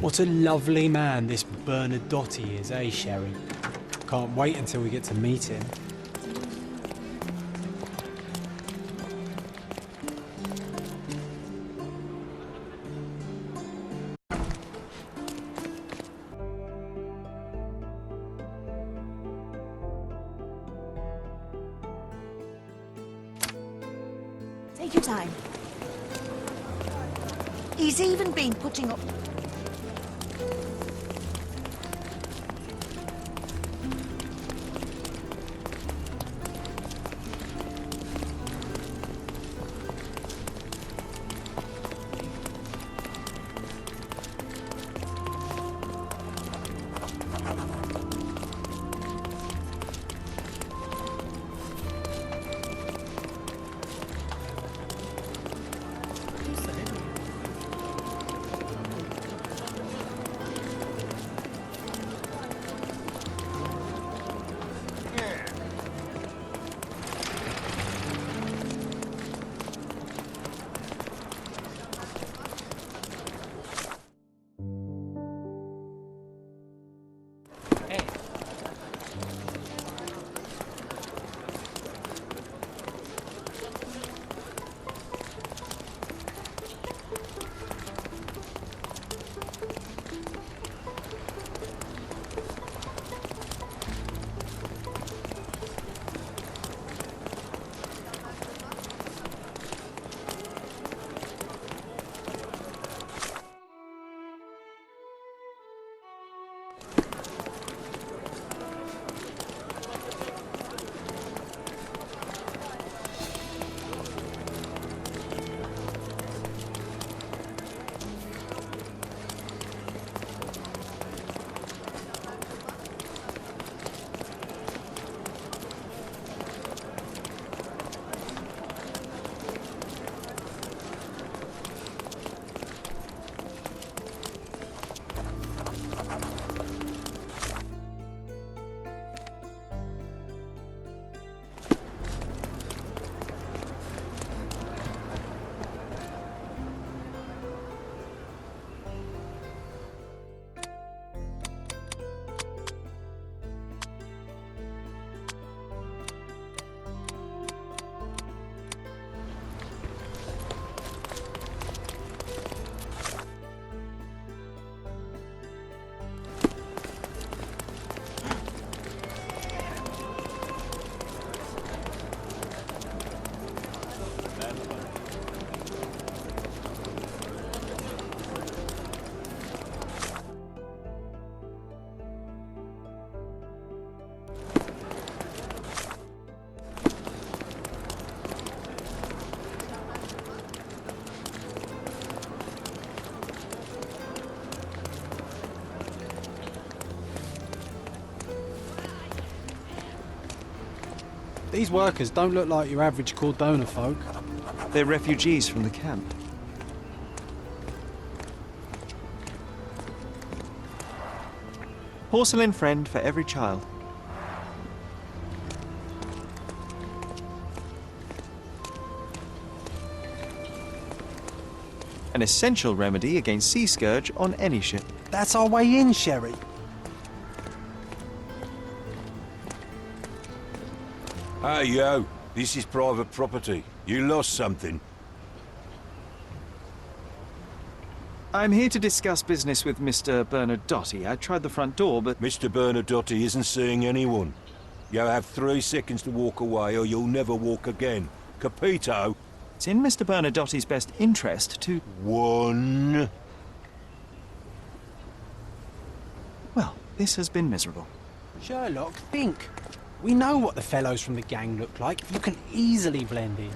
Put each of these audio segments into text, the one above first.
What a lovely man this Bernadotte is, eh, Sherry? Can't wait until we get to meet him. Take your time. He's even been putting up... These workers don't look like your average Cordona folk. They're refugees from the camp. Porcelain friend for every child. An essential remedy against sea scourge on any ship. That's our way in, Sherry. Hey, yo, this is private property. You lost something. I'm here to discuss business with Mr. Bernadotte. I tried the front door, but... Mr. Bernadotte isn't seeing anyone. You have 3 seconds to walk away or you'll never walk again. Capito? It's in Mr. Bernadotte's best interest to... 1. Well, this has been miserable. Sherlock, think. We know what the fellows from the gang look like. You can easily blend in.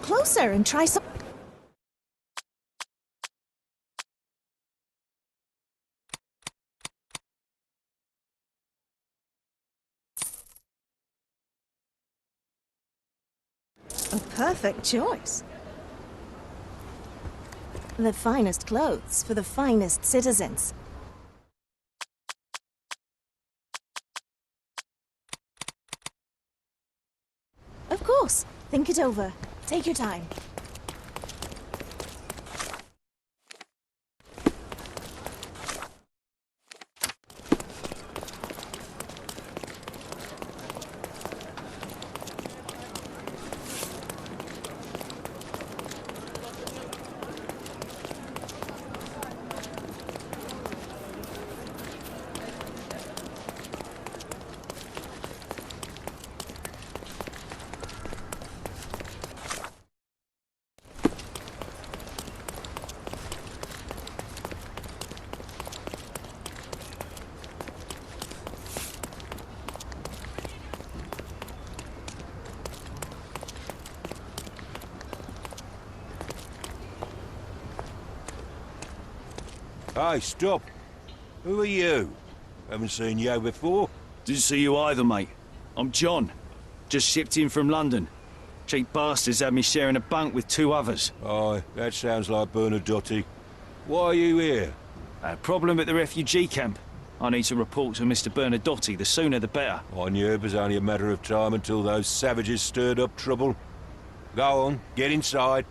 closer and try some... A perfect choice. The finest clothes for the finest citizens. Of course. Think it over. Take your time. Hey, stop. Who are you? Haven't seen you before. Didn't see you either, mate. I'm John. Just shipped in from London. Cheap bastards had me sharing a bunk with two others. Aye, that sounds like Bernadotte. Why are you here? A problem at the refugee camp. I need to report to Mr. Bernadotte. The sooner the better. I knew it was only a matter of time until those savages stirred up trouble. Go on, get inside.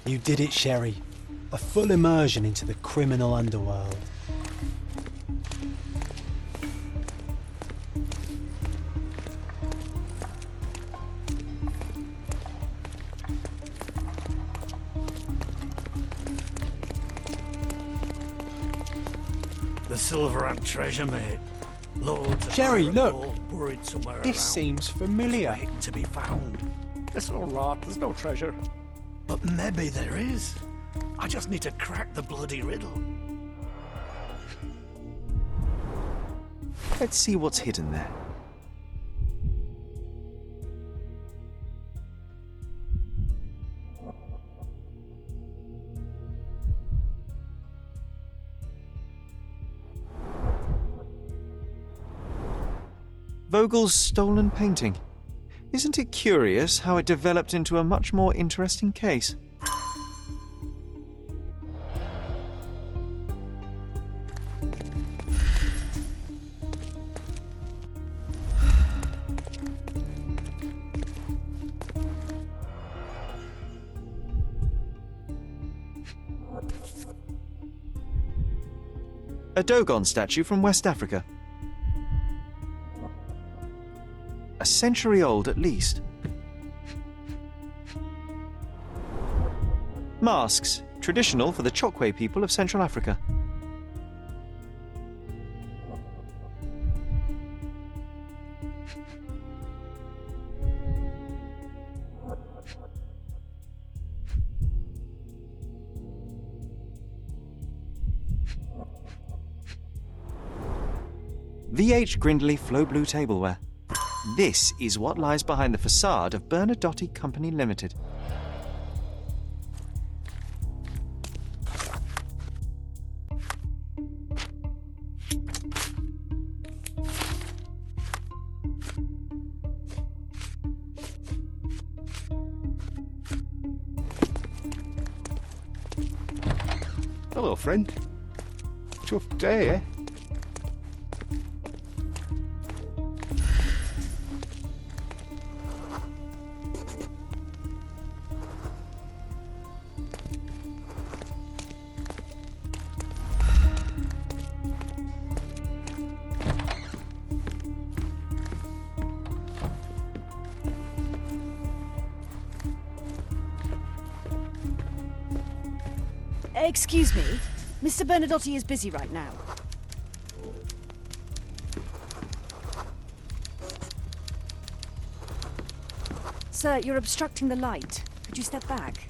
You did it, Sherry. A full immersion into the criminal underworld. The silver and treasure, mate. Loads of Sherry, iron look. gold buried somewhere This around, seems familiar. waiting to be found. It's all rot, there's no treasure. But maybe there is. I just need to crack the bloody riddle. Let's see what's hidden there. Vogel's stolen painting. Isn't it curious how it developed into a much more interesting case? A Dogon statue from West Africa. A century old at least. Masks, traditional for the Chokwe people of Central Africa. VH Grindley Flow Blue tableware. This is what lies behind the facade of Bernadotte Company Limited. Hello, friend. Tough day, eh? Excuse me. Mr. Bernadotte is busy right now. Sir, you're obstructing the light. Could you step back?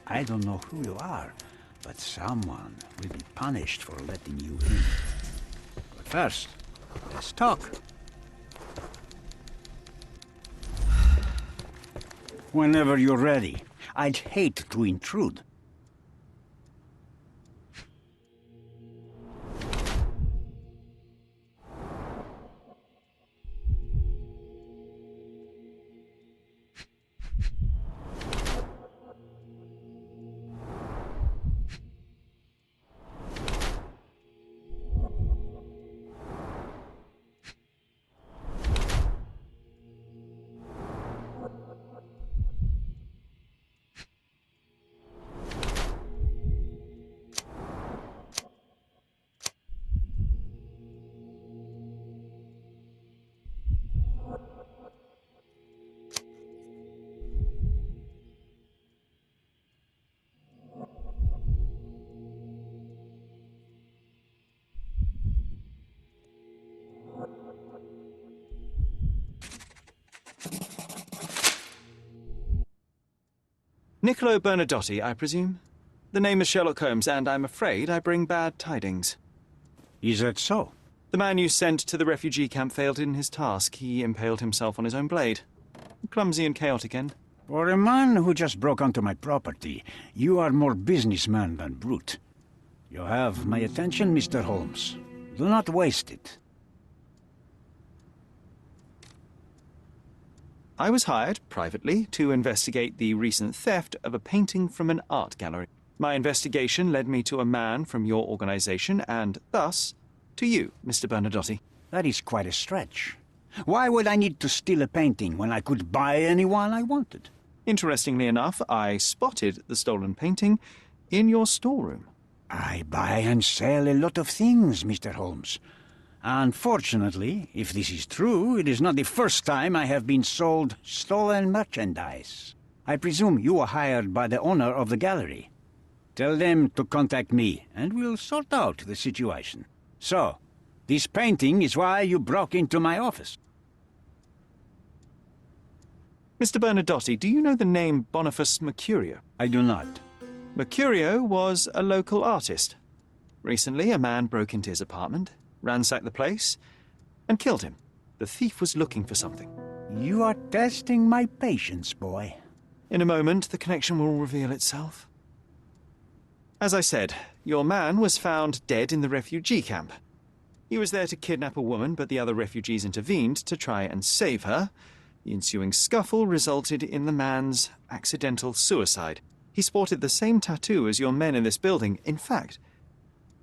I don't know who you are, but someone will be punished for letting you in. First, let's talk. Whenever you're ready. I'd hate to intrude. Niccolo Bernadotti, I presume? The name is Sherlock Holmes, and I'm afraid I bring bad tidings. Is that so? The man you sent to the refugee camp failed in his task. He impaled himself on his own blade. Clumsy and chaotic end. For a man who just broke onto my property, you are more businessman than brute. You have my attention, Mr. Holmes. Do not waste it. I was hired, privately, to investigate the recent theft of a painting from an art gallery. My investigation led me to a man from your organization, and thus, to you, Mr. Bernadotti. That is quite a stretch. Why would I need to steal a painting when I could buy anyone I wanted? Interestingly enough, I spotted the stolen painting in your storeroom. I buy and sell a lot of things, Mr. Holmes. Unfortunately, if this is true, it is not the first time I have been sold stolen merchandise. I presume you were hired by the owner of the gallery. Tell them to contact me, and we'll sort out the situation. So, this painting is why you broke into my office. Mr. Bernadotti, do you know the name Boniface Mercurio? I do not. Mercurio was a local artist. Recently, a man broke into his apartment, ransacked the place, and killed him. The thief was looking for something. You are testing my patience, boy. In a moment, the connection will reveal itself. As I said, your man was found dead in the refugee camp. He was there to kidnap a woman, but the other refugees intervened to try and save her. The ensuing scuffle resulted in the man's accidental suicide. He sported the same tattoo as your men in this building. In fact,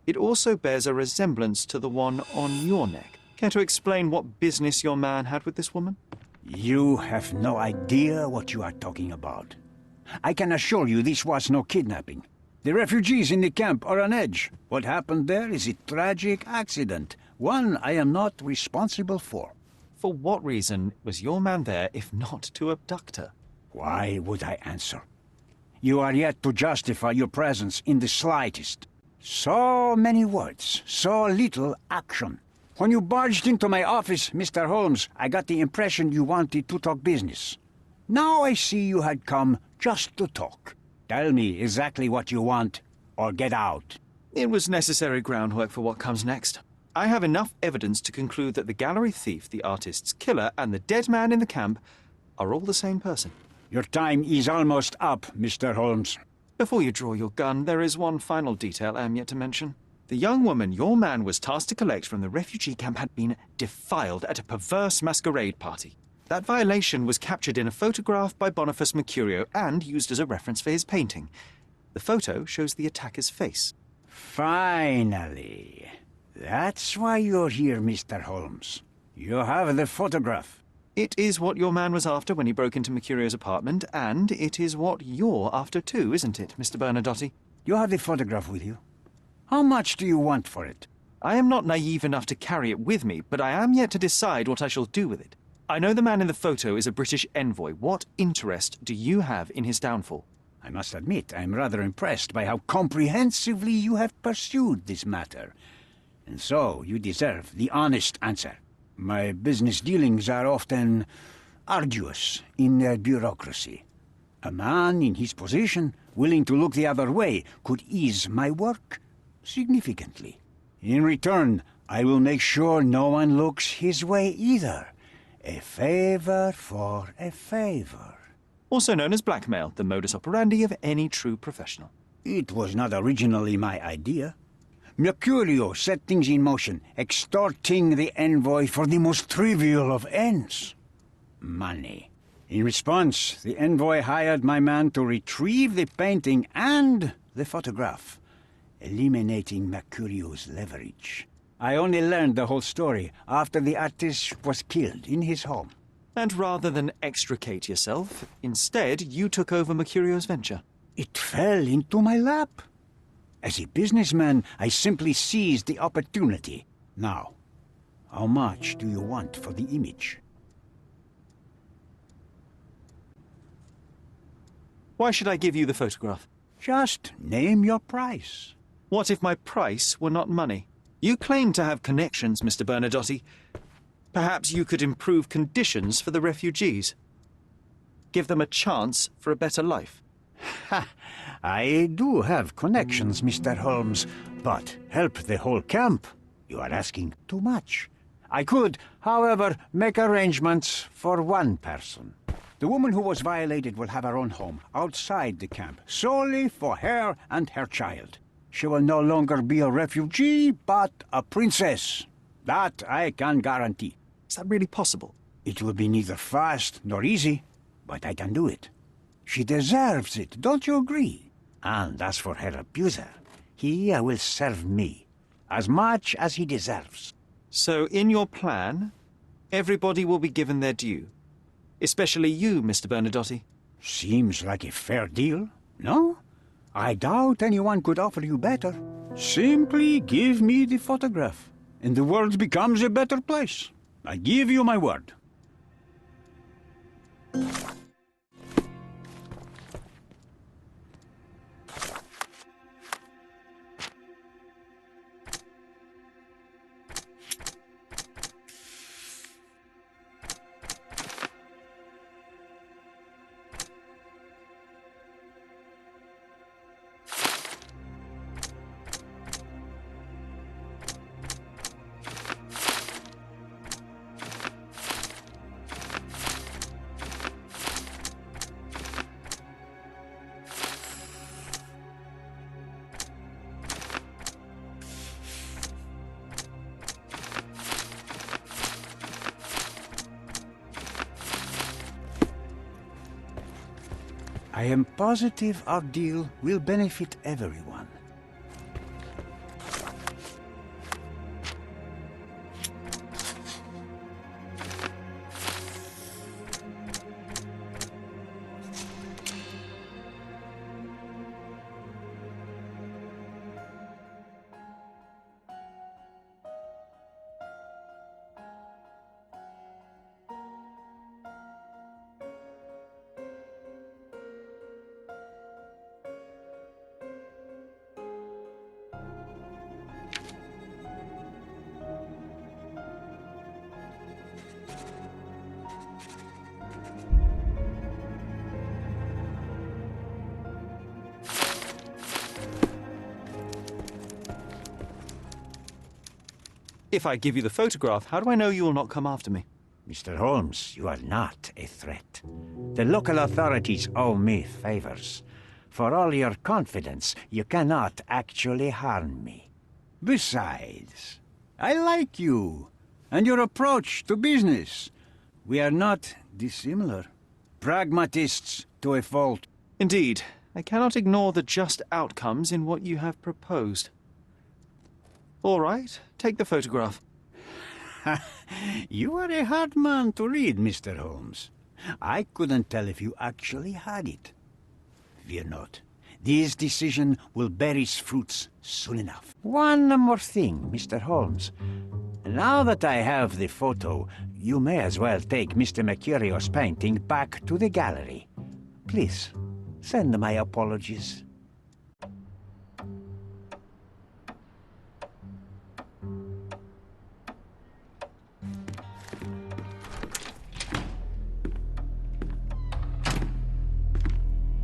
it also bears a resemblance to the one on your neck. Care to explain what business your man had with this woman? You have no idea what you are talking about. I can assure you this was no kidnapping. The refugees in the camp are on edge. What happened there is a tragic accident, one I am not responsible for. For what reason was your man there if not to abduct her? Why would I answer? You are yet to justify your presence in the slightest. So many words, so little action. When you barged into my office, Mr. Holmes, I got the impression you wanted to talk business. Now I see you had come just to talk. Tell me exactly what you want, or get out. It was necessary groundwork for what comes next. I have enough evidence to conclude that the gallery thief, the artist's killer, and the dead man in the camp are all the same person. Your time is almost up, Mr. Holmes. Before you draw your gun, there is one final detail I am yet to mention. The young woman your man was tasked to collect from the refugee camp had been defiled at a perverse masquerade party. That violation was captured in a photograph by Boniface Mercurio and used as a reference for his painting. The photo shows the attacker's face. Finally. That's why you're here, Mr. Holmes. You have the photograph. It is what your man was after when he broke into Mercurio's apartment, and it is what you're after too, isn't it, Mr. Bernadotti? You have the photograph with you. How much do you want for it? I am not naive enough to carry it with me, but I am yet to decide what I shall do with it. I know the man in the photo is a British envoy. What interest do you have in his downfall? I must admit, I am rather impressed by how comprehensively you have pursued this matter. And so, you deserve the honest answer. My business dealings are often arduous in their bureaucracy. A man in his position, willing to look the other way, could ease my work significantly. In return, I will make sure no one looks his way either. A favor for a favor. Also known as blackmail, the modus operandi of any true professional. It was not originally my idea. Mercurio set things in motion, extorting the envoy for the most trivial of ends. Money. In response, the envoy hired my man to retrieve the painting and the photograph, eliminating Mercurio's leverage. I only learned the whole story after the artist was killed in his home. And rather than extricate yourself, instead you took over Mercurio's venture. It fell into my lap. As a businessman, I simply seized the opportunity. Now, how much do you want for the image? Why should I give you the photograph? Just name your price. What if my price were not money? You claim to have connections, Mr. Bernadotte. Perhaps you could improve conditions for the refugees. Give them a chance for a better life. Ha! I do have connections, Mr. Holmes, but help the whole camp? You are asking too much. I could, however, make arrangements for one person. The woman who was violated will have her own home outside the camp, solely for her and her child. She will no longer be a refugee, but a princess. That I can guarantee. Is that really possible? It will be neither fast nor easy, but I can do it. She deserves it, don't you agree? And as for her abuser, he will serve me as much as he deserves. So in your plan, everybody will be given their due. Especially you, Mr. Bernadotte. Seems like a fair deal, no? I doubt anyone could offer you better. Simply give me the photograph, and the world becomes a better place. I give you my word. I am positive our deal will benefit everyone. If I give you the photograph, how do I know you will not come after me? Mr. Holmes, you are not a threat. The local authorities owe me favors. For all your confidence, you cannot actually harm me. Besides, I like you and your approach to business. We are not dissimilar. Pragmatists to a fault. Indeed, I cannot ignore the just outcomes in what you have proposed. All right, take the photograph. You are a hard man to read, Mr. Holmes. I couldn't tell if you actually had it. Fear not. This decision will bear its fruits soon enough. One more thing, Mr. Holmes. Now that I have the photo, you may as well take Mr. Mercurio's painting back to the gallery. Please, send my apologies.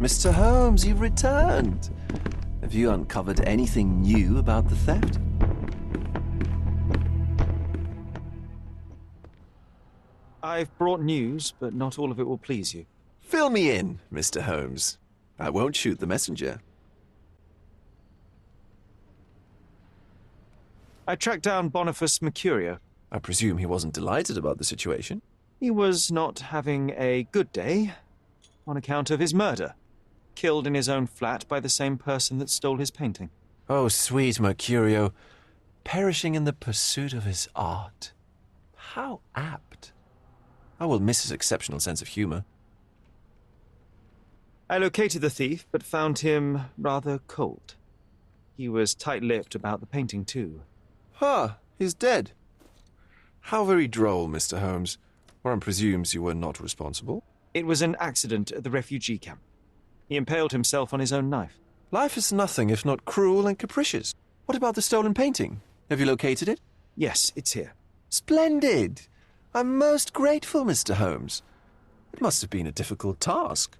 Mr. Holmes, you've returned. Have you uncovered anything new about the theft? I've brought news, but not all of it will please you. Fill me in, Mr. Holmes. I won't shoot the messenger. I tracked down Boniface Mercurio. I presume he wasn't delighted about the situation. He was not having a good day on account of his murder. Killed in his own flat by the same person that stole his painting. Oh, sweet Mercurio. Perishing in the pursuit of his art. How apt. I will miss his exceptional sense of humor. I located the thief, but found him rather cold. He was tight-lipped about the painting, too. He's dead. How very droll, Mr. Holmes. One presumes you were not responsible. It was an accident at the refugee camp. He impaled himself on his own knife. Life is nothing if not cruel and capricious. What about the stolen painting? Have you located it? Yes, it's here. Splendid! I'm most grateful, Mr. Holmes. It must have been a difficult task.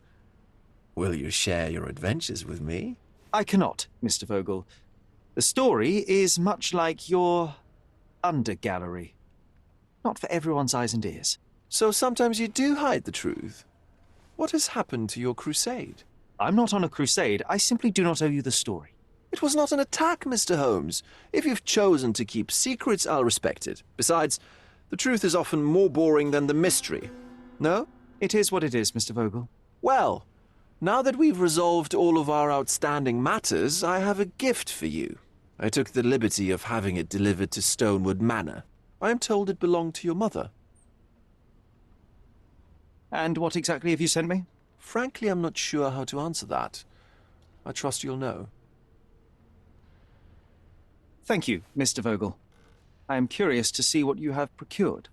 Will you share your adventures with me? I cannot, Mr. Vogel. The story is much like your undergallery. Not for everyone's eyes and ears. So sometimes you do hide the truth. What has happened to your crusade? I'm not on a crusade. I simply do not owe you the story. It was not an attack, Mr. Holmes. If you've chosen to keep secrets, I'll respect it. Besides, the truth is often more boring than the mystery. No? It is what it is, Mr. Vogel. Well, now that we've resolved all of our outstanding matters, I have a gift for you. I took the liberty of having it delivered to Stonewood Manor. I am told it belonged to your mother. And what exactly have you sent me? Frankly, I'm not sure how to answer that. I trust you'll know. Thank you, Mr. Vogel. I am curious to see what you have procured.